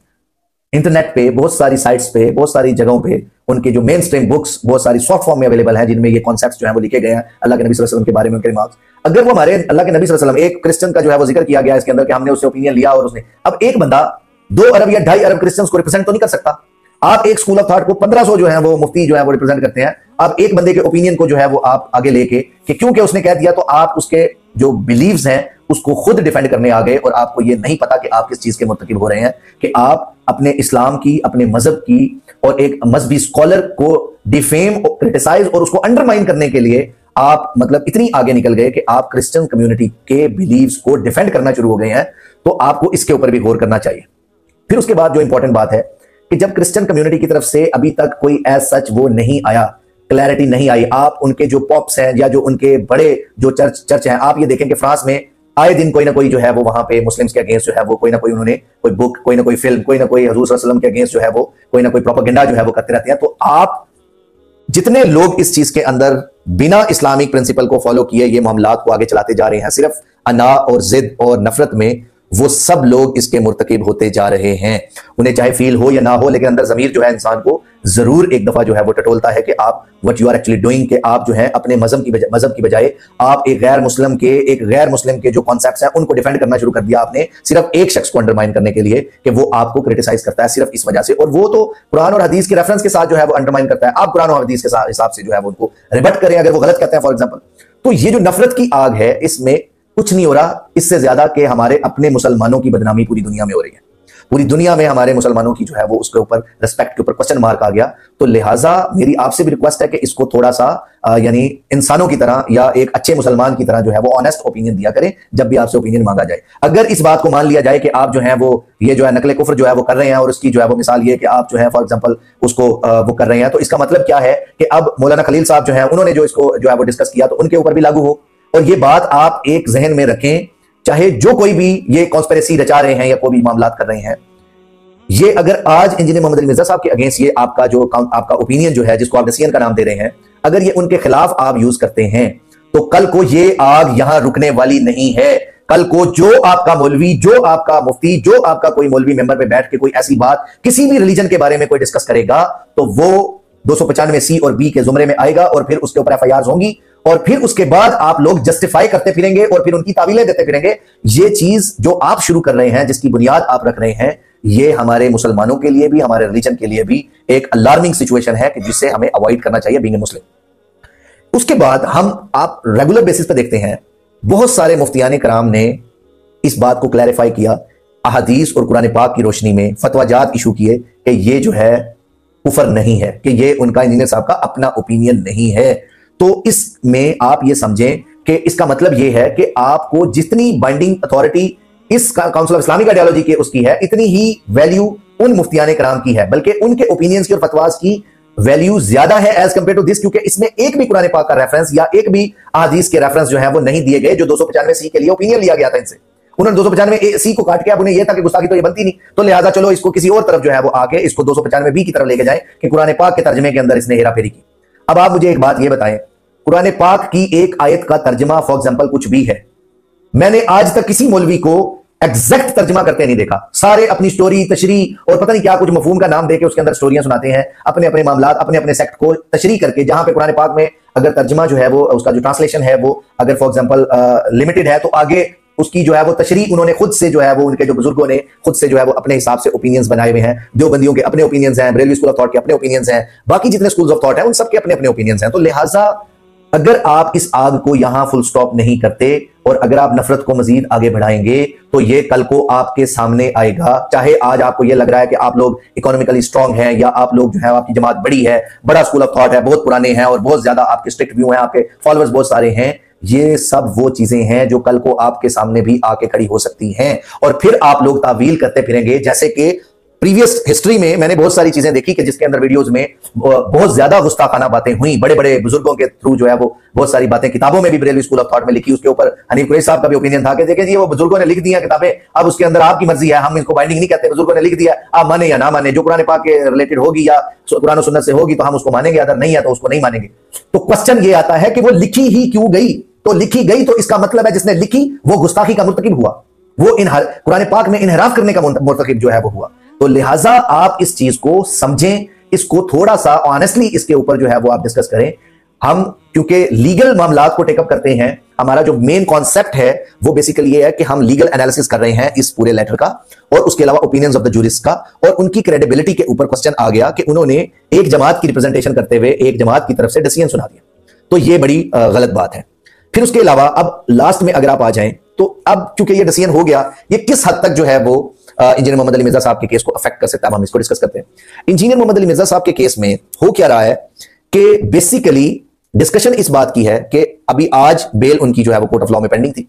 इंटरनेट पे बहुत सारी साइट्स पे बहुत सारी जगहों पे उनके जो मेन स्ट्रीम बुक्स बहुत सारी सॉफ्ट फॉर्म में अवेलेबल हैं जिनमें ये कॉन्सेप्ट्स जो है वो लिखे गए हैं अल्लाह के नबी सल्लल्लाहु अलैहि वसल्लम के बारे में उनके रिमार्क्स। अगर वो हमारे अल्लाह के नबी सल्लल्लाहु अलैहि वसल्लम, एक क्रिश्चियन का जो है वो जिक्र किया गया इसके अंदर कि हमने उससे ओपिनियन लिया और उसने, अब एक बंदा 2 अरब या 2.5 अरब क्रिश्चियंस को रिप्रेजेंट तो नहीं कर सकता। आप एक स्कूल ऑफ थॉट को 1500 जो है वो मुफ्ती जो है वो रिप्रेजेंट करते हैं, आप एक बंदे के ओपिनियन को जो है वो आप आगे लेके कि क्योंकि उसने कह दिया तो आप उसके जो बिलीव्स हैं उसको खुद डिफेंड करने आ गए और आपको ये नहीं पता कि आप किस चीज के मुर्तकिब हो रहे हैं कि आप अपने इस्लाम की, अपने मजहब की और एक मजहबी स्कॉलर को डिफेम, क्रिटिसाइज और उसको अंडरमाइन करने के लिए आप मतलब इतनी आगे निकल गए कि आप क्रिश्चियन कम्युनिटी के बिलीव्स को डिफेंड करना शुरू हो गए हैं। तो आपको इसके ऊपर भी गौर करना चाहिए। फिर उसके बाद जो इंपॉर्टेंट बात है कि जब क्रिश्चियन कम्युनिटी की तरफ से अभी तक कोई एज सच वो नहीं आया, क्लैरिटी नहीं आई, आप उनके जो पॉप्स हैं या जो उनके बड़े जो चर्च हैं, आप ये देखें कि फ्रांस में आए दिन कोई ना कोई जो है वो वहां पे मुस्लिम्स के अगेंस्ट जो है वो कोई ना कोई उन्होंने कोई बुक, कोई ना कोई फिल्म, कोई ना कोई हजूर सल्लल्लाहु अलैहि वसल्लम के अगेंस्ट जो है वो कोई ना कोई प्रोपेगेंडा जो है वो करते रहते हैं। तो आप जितने लोग इस चीज के अंदर बिना इस्लामिक प्रिंसिपल को फॉलो किए ये मामलात को आगे चलाते जा रहे हैं, सिर्फ अना और जिद और नफरत में, वो सब लोग इसके मुर्तकिब होते जा रहे हैं। उन्हें चाहे फील हो या ना हो, लेकिन अंदर जमीर जो है इंसान को जरूर एक दफा जो है वो टटोलता है कि आप what you are actually doing, कि आप जो है अपने मजहब की बजाय आप एक गैर मुस्लिम के जो कॉन्सेप्ट्स हैं उनको डिफेंड करना शुरू कर दिया आपने, सिर्फ एक शख्स को अंडरमाइन करने के लिए कि वो आपको क्रिटिसाइज करता है, सिर्फ इस वजह से। और वो तो कुरान और हदीस के रेफरेंस के साथ जो है वो अंडरमाइन करता है। आप कुरान और हदीस के हिसाब से जो है वो उनको रिबट करें अगर वो गलत कहते हैं फॉर एग्जाम्पल। तो ये जो नफरत की आग है, इसमें कुछ नहीं हो रहा इससे ज्यादा कि हमारे अपने मुसलमानों की बदनामी पूरी दुनिया में हो रही है। पूरी दुनिया में हमारे मुसलमानों की जो है वो उसके ऊपर रिस्पेक्ट के ऊपर क्वेश्चन मार्क आ गया। तो लिहाजा मेरी आपसे भी रिक्वेस्ट है कि इसको थोड़ा सा यानी इंसानों की तरह या एक अच्छे मुसलमान की तरह जो है वो ऑनेस्ट ओपिनियन दिया करें जब भी आपसे ओपिनियन मांगा जाए। अगर इस बात को मान लिया जाए कि आप जो है वो ये जो है नकले कुफ्र जो है वो कर रहे हैं, और उसकी जो है वो मिसाल ये कि आप जो है फॉर एग्जांपल उसको वो कर रहे हैं, तो इसका मतलब क्या है कि अब मौलाना खलील साहब जो है उन्होंने जो इसको जो है वो डिस्कस किया तो उनके ऊपर भी लागू हो। और ये बात आप एक जहन में रखें, चाहे जो कोई भी ये कॉन्स्पिरेसी रचा रहे हैं या कोई भी मामलात कर रहे हैं, ये अगर आज इंजीनियर मोहम्मद अली मिर्जा साहब के अगेंस्ट ये आपका ओपिनियन जो है जिसको आप डिसीजन का नाम दे रहे हैं, अगर ये उनके खिलाफ आप यूज करते हैं तो कल को ये आग यहां रुकने वाली नहीं है। कल को जो आपका मौलवी, जो आपका मुफ्ती, जो आपका कोई मौलवी मेंबर पे बैठ के कोई ऐसी बात किसी भी रिलीजन के बारे में कोई डिस्कस करेगा तो वो 295 सी और बी के जुमरे में आएगा और फिर उसके ऊपर एफआईआर होंगी और फिर उसके बाद आप लोग जस्टिफाई करते फिरेंगे और फिर उनकी तावीलें देते फिरेंगे। ये चीज जो आप शुरू कर रहे हैं, जिसकी बुनियाद आप रख रहे हैं, ये हमारे मुसलमानों के लिए भी, हमारे रिलीजन के लिए भी एक अलार्मिंग सिचुएशन है कि जिससे हमें अवॉइड करना चाहिए बीइंग ए मुस्लिम। उसके बाद आप रेगुलर बेसिस पे देखते हैं बहुत सारे मुफ्तियान कराम ने इस बात को क्लैरिफाई किया, अहादीस और कुरान पाक की रोशनी में फतवाजात इशू किए कि ये जो है कुफर नहीं है, कि ये उनका इंजीनियर साहब का अपना ओपिनियन नहीं है। तो इसमें आप ये समझें कि इसका मतलब ये है कि आपको जितनी बाइंडिंग अथॉरिटी इस काउंसिल ऑफ इस्लामिक आइडियोलॉजी के उसकी है, इतनी ही वैल्यू उन मुफ्तियान कराम की है, बल्कि उनके ओपिनियंस की और फतवास की वैल्यू ज्यादा है एज कंपेयर टू दिस, क्योंकि इसमें एक भी कुरान पाक का रेफरेंस या एक भी अहादीस के रेफरेंस जो है वो नहीं दिए गए जो 295 सी के लिए ओपिनियन लिया गया था इनसे। उन्होंने 295 सी को काट के अब उन्हें यह था कि गुस्ताखी तो ये बनती नहीं, तो लिहाजा चलो इसको किसी और तरफ जो है वो आके इसको 295 बी की तरफ लेके जाए कि कुरान पाक के तर्जमे के अंदर इसने हेराफेरी की। अब आप मुझे एक बात ये बताएं, कुरान पाक की एक आयत का तर्जमा फॉर एग्जांपल कुछ भी है, मैंने आज तक किसी मौलवी को एग्जैक्ट तर्जमा करते नहीं देखा। सारे अपनी स्टोरी, तशरी और पता नहीं क्या कुछ मफहूम का नाम देके उसके अंदर स्टोरियां सुनाते हैं, अपने अपने मामलात, अपने अपने सेक्ट को तशरी करके। जहां पे कुरान पाक में अगर तर्जमा जो है वो उसका जो ट्रांसलेशन है वो अगर फॉर एग्जांपल लिमिटेड है, तो आगे उसकी जो है वो तशरीह उन्होंने खुद से जो है वो उनके जो बुजुर्गों ने खुद से जो है वो अपने हिसाब से ओपिनियंस बनाए हुए हैं। देवबंदियों के अपने ओपिनियंस हैं, बरेलवी स्कूल ऑफ थॉट के अपने ओपिनियंस हैं, बाकी जितने स्कूल्स ऑफ थॉट हैं उन सबके अपने अपने ओपिनियंस हैं। तो लिहाजा अगर आप इस आग को यहां फुल स्टॉप नहीं करते और अगर आप नफरत को मजीद आगे बढ़ाएंगे तो ये कल को आपके सामने आएगा। चाहे आज आपको ये लग रहा है कि आप लोग इकोनॉमिकली स्ट्रांग हैं या आप लोग जो है आपकी जमात बड़ी है, बड़ा स्कूल ऑफ थॉट है, बहुत पुराने हैं और बहुत ज्यादा आपके स्ट्रिक्ट व्यू हैं, आपके फॉलोअर्स बहुत सारे हैं, ये सब वो चीजें हैं जो कल को आपके सामने भी आके खड़ी हो सकती हैं और फिर आप लोग तावील करते फिरेंगे। जैसे कि प्रीवियस हिस्ट्री में मैंने बहुत सारी चीजें देखी कि जिसके अंदर वीडियोस में बहुत ज्यादा गुस्ताखाना बातें हुई, बड़े बड़े बुजुर्गों के थ्रू जो है वो बहुत सारी बातें किताबों में भी बरेलवी स्कूल ऑफ थॉट में लिखी। उसके ऊपर हनीफ कुरैशी साहब का भी ओपिनियन था कि देखिए जी वो बुजुर्गों ने लिख दी हैं किताबें, अब उसके अंदर आपकी मर्जी है, हम इसको बाइंडिंग नहीं कहते, बुजुर्गों ने लिख दिया, आप माने या ना माने, जो कुरान पाक के रिलेटेड होगी या कुरान और सुन्नत से होगी तो हम उसको मानेंगे, अगर नहीं है तो उसको नहीं मानेंगे। तो क्वेश्चन ये आता है कि वो लिखी ही क्यों गई? तो लिखी गई तो इसका मतलब है जिसने लिखी वो गुस्ताखी का मुर्तकिब हुआ, वो कुरान पाक में इनहराफ करने का मुर्तकिब जो है वो हुआ। तो लिहाजा आप इस चीज को समझें, इसको थोड़ा सा ऑनेस्टली इसके ऊपर जो है वो आप डिस्कस करें। हम क्योंकि लीगल मामलात को टेकअप करते हैं, हमारा जो मेन कॉन्सेप्ट है वो बेसिकली ये है कि हम लीगल एनालिसिस कर रहे हैं इस पूरे लेटर का और उसके अलावा ओपिनियंस ऑफ द जूरिस्ट का, और उनकी क्रेडिबिलिटी के ऊपर क्वेश्चन आ गया कि उन्होंने एक जमात की रिप्रेजेंटेशन करते हुए एक जमात की तरफ से डिसीजन सुना दिया, तो ये बड़ी गलत बात है। फिर उसके अलावा अब लास्ट में अगर आप आ जाएं तो अब क्योंकि ये डिसीजन हो गया, ये किस हद तक जो है वो इंजीनियर मोहम्मद अली मिर्जा साहब के केस को अफेक्ट कर सकता है, हम इसको डिस्कस करते हैं। इंजीनियर मोहम्मद अली मिर्जा साहब के केस में हो क्या रहा है कि बेसिकली डिस्कशन इस बात की है कि अभी आज बेल उनकी जो है वो कोर्ट ऑफ लॉ में पेंडिंग थी।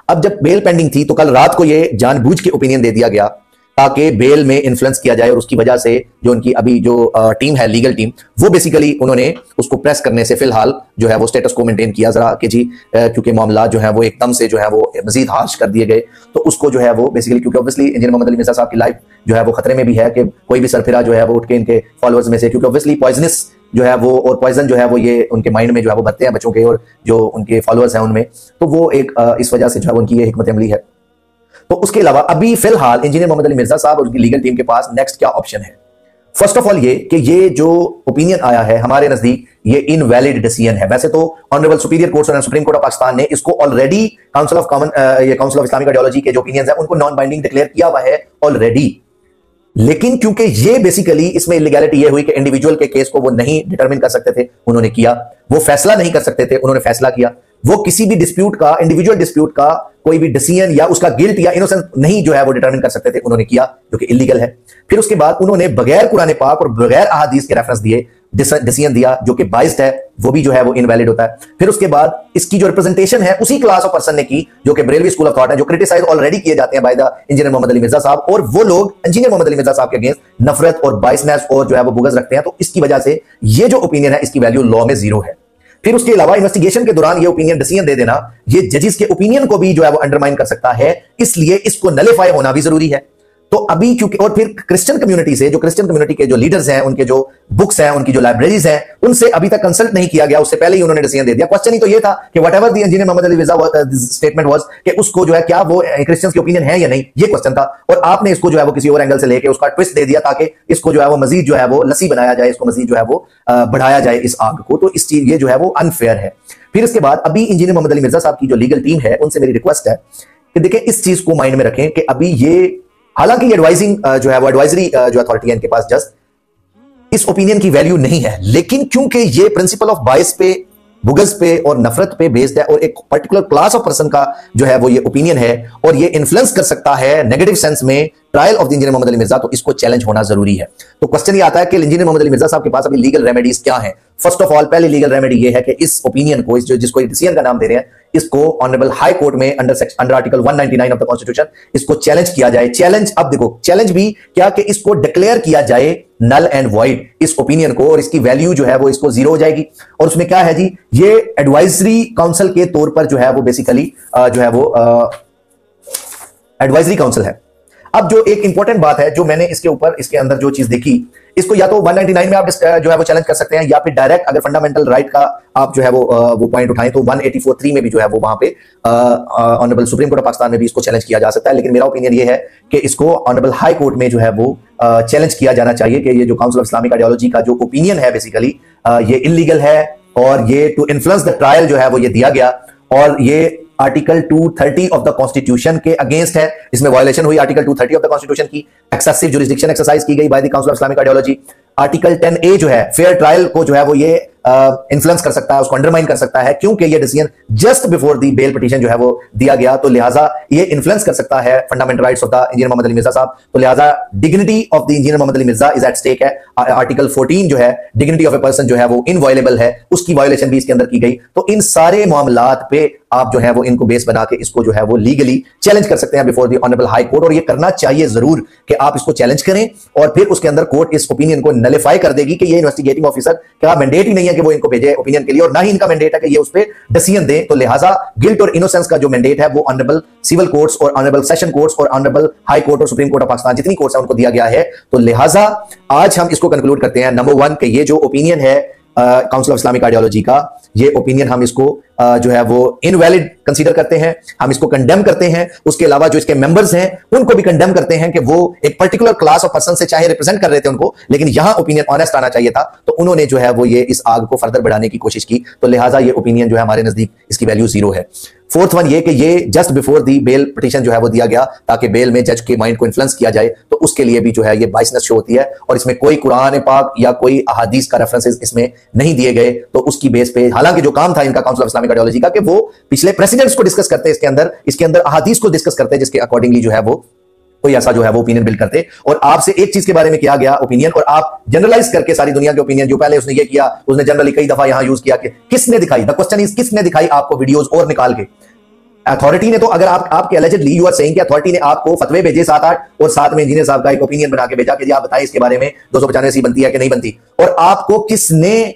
अब जब बेल पेंडिंग थी तो कल रात को ये जानबूझ के ओपिनियन दे दिया गया ताकि बेल में इन्फ्लुएंस किया जाए और उसकी वजह से जो उनकी अभी जो टीम है, लीगल टीम, वो बेसिकली उन्होंने उसको प्रेस करने से फिलहाल जो है वो स्टेटस को मेंटेन किया जरा कि जी क्योंकि मामला जो है वो एकदम से जो है वो मजीद हार्श कर दिए गए, तो उसको जो है वो बेसिकली क्योंकि ऑब्वियसली इंजीनियर मोहम्मद अली मिर्जा साहब की लाइफ जो है वो खतरे में भी है कि कोई भी सरफिरा जो है वो उठ के इनके फॉलोअर्स में से, क्योंकि ऑब्वियसली पॉइजनस जो है वो और पॉइजन जो है वो ये उनके माइंड में जो है वो भरते हैं बच्चों के और जो उनके फॉलोअर्स हैं उनमें, तो वो एक इस वजह से जो है उनकी ये हिकमत अमली है। तो उसके अलावा अभी फिलहाल इंजीनियर मोहम्मद अली मिर्जा साहब और उनकी लीगल टीम के पास नेक्स्ट क्या ऑप्शन है? फर्स्ट ऑफ ऑल ये कि ये जो ओपिनियन आया है हमारे नजदीक ये इनवैलिड डिसीजन है। वैसे तो ऑनरेबल सुपीरियर कोर्ट और सुप्रीम कोर्ट ऑफ पाकिस्तान ने इसको already council of Islamic ideology के जो ओपिनियंस है उनको नॉन बाइंडिंग डिक्लेयर किया हुआ है ऑलरेडी, लेकिन क्योंकि ये बेसिकली इसमें इलीगैलिटी ये हुई कि इंडिविजुअल के केस को वो नहीं डिटरमिन कर सकते थे, उन्होंने किया। वो फैसला नहीं कर सकते थे, उन्होंने फैसला किया। वो किसी भी डिस्प्यूट का, इंडिविजुअल डिस्प्यूट का कोई भी डिसीजन या उसका गिल्ट या इनोसेंस नहीं जो है वो डिटरमिन कर सकते थे, उन्होंने किया, जो कि इलीगल है। फिर उसके बाद उन्होंने बगैर कुरान पाक और बगैर अहादीस के रेफरेंस दिए डिसीजन दिया, जो कि बाइस्ड है, वो भी जो है वो इनवैलिड होता है। फिर उसके बाद इसकी जो रिप्रेजेंटेशन है उसी क्लास ऑफ पर्सन ने की जो कि बरेलवी स्कूल ऑफ थॉट है, जो क्रिटिसाइज ऑलरेडी किए जाते हैं by the engineer Mohammad Ali Mirza साहब, और वो लोग इंजीनियर मोहम्मद अली मिर्जा साहब के अगेंस्ट नफरत और बाइसनेस और जो है वो बुगज रखते हैं। तो इसकी वजह से ये जो ओपिनियन है इसकी वैल्यू लॉ में जीरो है। फिर उसके अलावा इन्वेस्टिगेशन के दौरान ये ओपिनियन डिसीजन दे देना ये जजेस के ओपिनियन को भी जो है वो अंडरमाइन कर सकता है, इसलिए इसको नलिफाई होना भी जरूरी है। तो अभी क्योंकि और फिर क्रिश्चियन कम्युनिटी से, जो क्रिश्चियन कम्युनिटी के जो लीडर्स हैं, उनके जो बुक्स हैं, उनकी जो लाइब्रेरीज हैं, उनसे अभी तक कंसल्ट नहीं किया गया, उससे पहले ही उन्होंने डिसीजन दे दिया। क्वेश्चन ही तो ये था कि whatever the engineer Mohammad Ali Mirza statement was कि उसको जो है क्या वो क्रिश्चियंस की ओपिनियन है या नहीं, ये क्वेश्चन था। और आपने इसको जो है वो किसी और एंगल से लेके उसका ट्विस्ट दे दिया ताकि इसको जो है वो मजीद जो है वो लस्सी बनाया जाए, इसको मजीद जो है वो बढ़ाया जाए इस आग को। तो इस चीज ये जो है वो अनफेयर है। फिर इसके बाद अभी इंजीनियर मोहम्मद अली मिर्जा साहब की जो लीगल टीम है उनसे मेरी रिक्वेस्ट है कि देखिए इस चीज को माइंड में रखें कि अभी ये, हालांकि एडवाइजिंग जो है वो एडवाइजरी जो अथॉरिटी है इनके पास जस्ट इस ओपिनियन की वैल्यू नहीं है, लेकिन क्योंकि ये प्रिंसिपल ऑफ बायस पे, बुगज पे और नफरत पे बेस्ड है और एक पर्टिकुलर क्लास ऑफ पर्सन का जो है वो ये ओपिनियन है और ये इन्फ्लुएंस कर सकता है नेगेटिव सेंस में trial of the engineer Mohammad Ali Mirza, तो इसको चैलेंज होना जरूरी है। तो क्वेश्चन ये आता है कि इंजीनियर मोहम्मद अली मिर्जा साहब के पास अभी लीगल रेमेडीज क्या है? फर्स्ट ऑफ ऑल पहली लीगल रेमेडी ये है कि इस ओपिनियन को, जिसको डिसीजन का नाम दे रहे हैं, इसको ऑनरेबल हाई कोर्ट में under article 199 of the constitution इसको चैलेंज किया जाए। चैलेंज, अब देखो चैलेंज भी क्या कि इसको डिक्लेयर किया जाए नल एंड वॉइड इस ओपिनियन को, और इसकी वैल्यू जो है वो इसको जीरो हो जाएगी। और उसमें क्या है जी, ये एडवाइजरी काउंसिल के तौर पर जो है वो बेसिकली जो है वो एडवाइजरी काउंसिल है। अब जो एक इंपॉर्टेंट बात है जो मैंने इसके ऊपर, इसके अंदर जो चीज देखी, इसको या तो 199 में आप जो है वो चैलेंज कर सकते हैं, या फिर डायरेक्ट अगर फंडामेंटल राइट का आप जो है वो पॉइंट उठाएं तो 184(3) में भी जो है वो वहां पे honourable supreme court of Pakistan में भी इसको चैलेंज किया जा सकता है। लेकिन मेरा ओपिनियन ये है कि इसको ऑनरेबल हाई कोर्ट में जो है वो चैलेंज किया जाना चाहिए कि ये जो काउंसिल ऑफ इस्लामिक आइडियोलॉजी का जो ओपिनियन है बेसिकली ये इलीगल है और ये टू इन्फ्लुएंस द ट्रायल जो है वो ये दिया गया, और ये आर्टिकल 230 ऑफ द कॉन्स्टिट्यूशन के अगेंस्ट है। इसमें वायलेशन हुई आर्टिकल 230 ऑफ द कॉन्स्टिट्यूशन की, एक्सेसिव जुरिस्डिक्शन एक्सरसाइज की गई by the council of Islamic ideology. Article 10A जो है फेयर ट्रायल को जो है वो ये इन्फ्लुएंस कर सकता है, उसको अंडरमाइन कर सकता है, क्योंकि ये decision just before the bail petition जो है वो दिया गया, तो लिहाजा ये इन्फ्लुएंस कर सकता है fundamental rights of the engineer Mohammad Ali Mirza साहब। तो लिहाजा dignity of the engineer Mohammad Ali Mirza is at stake है। आर्टिकल 14 जो है डिग्निटी ऑफ ए पर्सन जो है वो इनवायलेबल है, उसकी वायलेशन भी इसके अंदर की गई। तो इन सारे मामलात पे आप जो है वो इनको बेस बना के इसको जो है वो लीगली चैलेंज कर सकते हैं before the honourable high court, और ये करना चाहिए जरूर कि आप इसको चैलेंज करें, और फिर उसके अंदर कोर्ट इस ओपिनियन को नलिफाई कर देगी कि ये इन्वेस्टिगेटिंग ऑफिसर का मैंडेट ही नहीं है कि वो इनको भेजे ओपिनियन के लिए, और ना ही इनका मैंडेट है कि ये उस पर डिसीजन दे। तो लिहाजा गिल्ट और इनोसेंस का जो मैंडेट है वो ऑनरेबल सिविल कोर्ट्स और ऑनरेबल सेशन कोर्ट्स और ऑनरेबल हाई कोर्ट और सुप्रीम कोर्ट ऑफ पाकिस्तान जितनी कोर्ट्स है उनको दिया गया है। तो लिहाजा आज हम इसको कंक्लूड करते हैं, नंबर 1 कि ये जो ओपिनियन है काउंसिल ऑफ इस्लामिक आइडियोलॉजी का, ये ओपिनियन हम इसको जो है वो इनवैलिड कंसीडर करते हैं, हम इसको कंडेम करते हैं। उसके अलावा जो इसके मेंबर्स हैं उनको भी कंडेम करते हैं कि वो एक पर्टिकुलर क्लास ऑफ पर्सन से चाहे रिप्रेजेंट कर रहे थे उनको, लेकिन यहां ओपिनियन ऑनेस्ट आना चाहिए था, तो उन्होंने जो है वो ये इस आग को फर्दर बढ़ाने की कोशिश की। तो लिहाजा ये ओपिनियन जो है हमारे नजदीक इसकी वैल्यू जीरो है। फोर्थ वन ये कि ये just before the bail petition जो है वो दिया गया ताकि बेल में जज के माइंड को इन्फ्लुएंस किया जाए, तो उसके लिए भी जो है ये बाइसनेस शो होती है, और इसमें कोई कुरान पाक या कोई अहादीस का रेफरेंसेस इसमें नहीं दिए गए। तो उसकी बेस पे हालांकि जो काम था इनका काउंसिल ऑफ इस्लामिक आइडियोलॉजी का कि वो पिछले प्रेसिडेंट्स को डिस्कस करते हैं, इसके अंदर अहादीस को डिस्कस करते हैं, जिसके अकॉर्डिंगली जो है वो कोई ऐसा जो है वो ओपिनियन बिल्ड करते। और आपसे एक चीज के बारे में किया गया ओपिनियन, और आप जनरलाइज करके सारी दुनिया के ओपिनियन जो पहले उसने ये किया, उसने जनरली कई दफा यहां यूज किया कि किसने दिखाई, द क्वेश्चन इज किसने दिखाई आपको वीडियोस और निकाल के। अथॉरिटी ने तो, अगर आपके एलिजिडली यू आर सेइंग कि अथॉरिटी ने आपको फतवे भेजे 7-8 और साथ में इंजीनियर साहब का एक ओपिनियन बना के भेजा कि जी आप बताएं इसके बारे में 295 बनती है कि नहीं बनती, और आपको किसने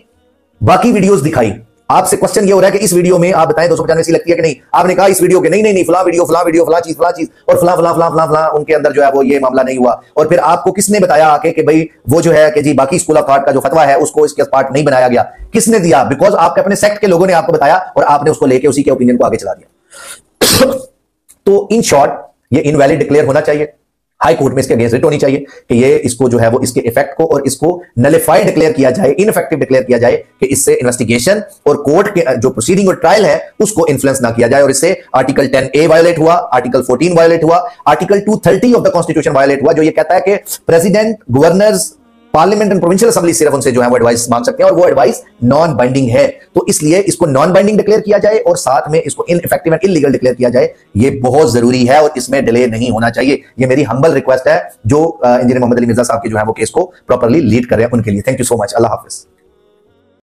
बाकी वीडियोस दिखाई? आपसे क्वेश्चन ये हो रहा है कि इस वीडियो में आप बताएं 295 लगती है कि नहीं। आपने कहा इस वीडियो के नहीं नहीं नहीं फला वीडियो फला चीज और फला उनके अंदर जो है वो ये मामला नहीं हुआ। और फिर आपको किसने बताया आके कि भाई वो जो है कि जी बाकी स्कूल ऑफ थॉट का जो फतवा है उसको इसके पार्ट नहीं बनाया गया? किसने दिया? बिकॉज आपके अपने सेक्ट के लोगों ने आपको बताया और आपने उसको लेके उसी के ओपिनियन को आगे चला दिया। तो इन शॉर्ट ये इनवैलिड डिक्लेयर होना चाहिए, हाई कोर्ट में इसके अगेंस्ट रिट होनी चाहिए कि ये इसको जो है वो इसके इफेक्ट को और इसको नलिफाइड डिक्लेयर किया जाए, इनइफेक्टिव डिक्लेयर किया जाए कि इससे इन्वेस्टिगेशन और कोर्ट के जो प्रोसीडिंग और ट्रायल है उसको इन्फ्लुएंस ना किया जाए। और इससे आर्टिकल 10A वायलेट हुआ, आर्टिकल 14 वायलेट हुआ, article 230 of the constitution violate हुआ, जो ये कहता है कि president, governors, parliament and provincial assembly सिर्फ उनसे जो है वो एडवाइस मांग सकते हैं और वो एडवाइस नॉन बाइंडिंग है। तो इसलिए इसको नॉन बाइंडिंग डिक्लेयर किया जाए और साथ में इसको इनइफेक्टिव एंड इलीगल डिक्लेयर किया जाए। ये बहुत जरूरी है और इसमें डिले नहीं होना चाहिए। ये मेरी हम्बल रिक्वेस्ट है जो इंजीनियर मोहम्मद अली मिर्जा साहब के जो है वो केस को प्रॉपर्ली लीड कर रहे हैं उनके लिए। Thank you so much. Allah Hafiz.